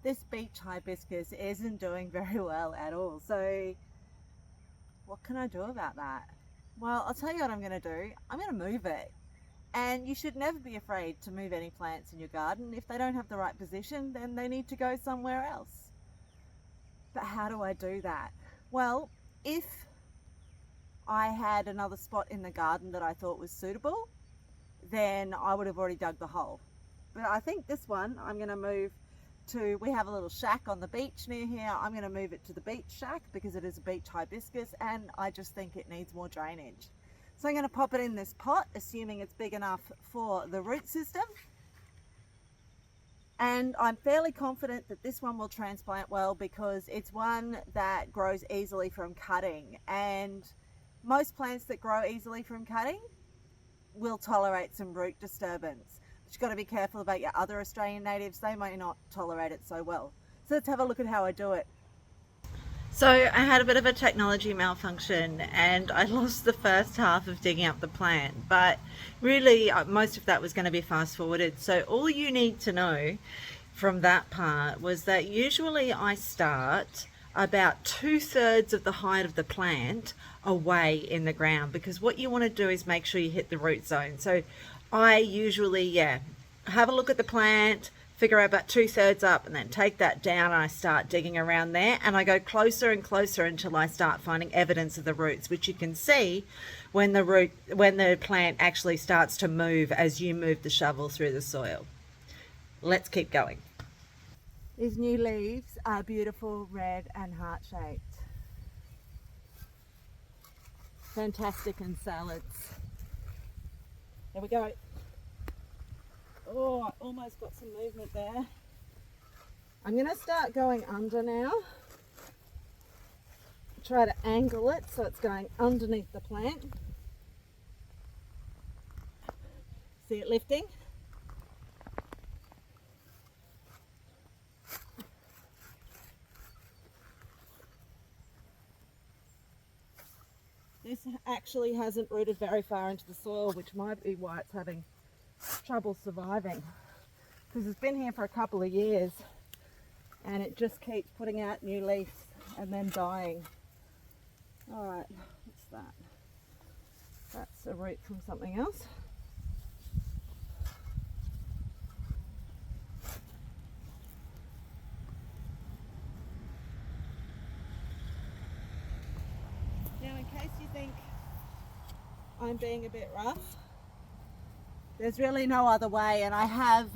this beach hibiscus isn't doing very well at all. So what can I do about that? Well, I'll tell you what I'm going to do. I'm going to move it. And you should never be afraid to move any plants in your garden. If they don't have the right position, then they need to go somewhere else. But how do I do that? Well, if I had another spot in the garden that I thought was suitable, then I would have already dug the hole. But I think this one I'm going to move to, we have a little shack on the beach near here. I'm going to move it to the beach shack because it is a beach hibiscus and I just think it needs more drainage. So I'm going to pop it in this pot, assuming it's big enough for the root system. And I'm fairly confident that this one will transplant well because it's one that grows easily from cutting. And most plants that grow easily from cutting will tolerate some root disturbance. But you've got to be careful about your other Australian natives. They might not tolerate it so well. So let's have a look at how I do it. So I had a bit of a technology malfunction and I lost the first half of digging up the plant, but really most of that was going to be fast forwarded. So all you need to know from that part was that usually I start about 2/3 of the height of the plant away in the ground, because what you want to do is make sure you hit the root zone. So I usually have a look at the plant, figure out about 2/3 up, and then take that down and I start digging around there, and I go closer and closer until I start finding evidence of the roots, which you can see when the plant actually starts to move as you move the shovel through the soil. Let's keep going. These new leaves are beautiful, red and heart-shaped. Fantastic in salads. There we go. Oh, I almost got some movement there. I'm going to start going under now. Try to angle it so it's going underneath the plant. See it lifting? This actually hasn't rooted very far into the soil, which might be why it's having trouble surviving, because it's been here for a couple of years and it just keeps putting out new leaves and then dying. Alright, what's that? That's a root from something else. Now, in case you think I'm being a bit rough, there's really no other way, and I have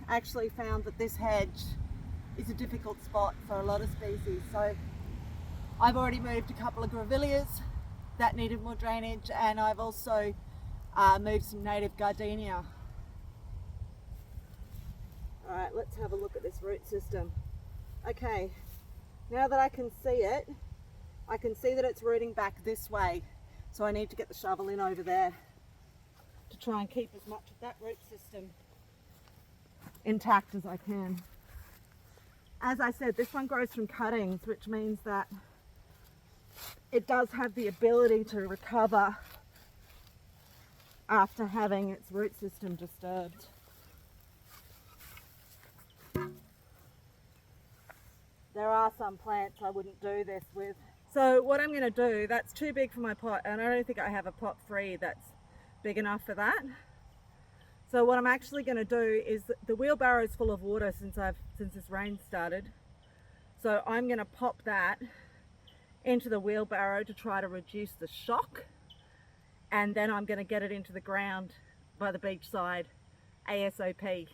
actually found that this hedge is a difficult spot for a lot of species. So I've already moved a couple of grevilleas that needed more drainage, and I've also moved some native gardenia. Alright, let's have a look at this root system. Okay, now that I can see it, I can see that it's rooting back this way, so I need to get the shovel in over there to try and keep as much of that root system intact as I can. As I said, this one grows from cuttings, which means that it does have the ability to recover after having its root system disturbed. There are some plants I wouldn't do this with. So what I'm going to do, that's too big for my pot, and I don't think I have a pot free that's big enough for that. So what I'm actually going to do is, the wheelbarrow is full of water since this rain started, so I'm going to pop that into the wheelbarrow to try to reduce the shock, and then I'm going to get it into the ground by the beach side ASAP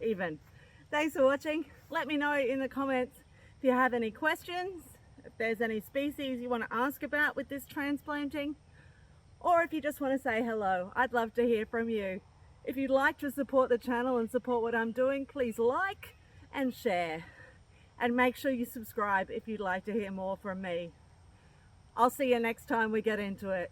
even. Thanks for watching. Let me know in the comments if you have any questions, if there's any species you want to ask about with this transplanting, or if you just want to say hello. I'd love to hear from you. If you'd like to support the channel and support what I'm doing, please like and share, and make sure you subscribe if you'd like to hear more from me. I'll see you next time we get into it.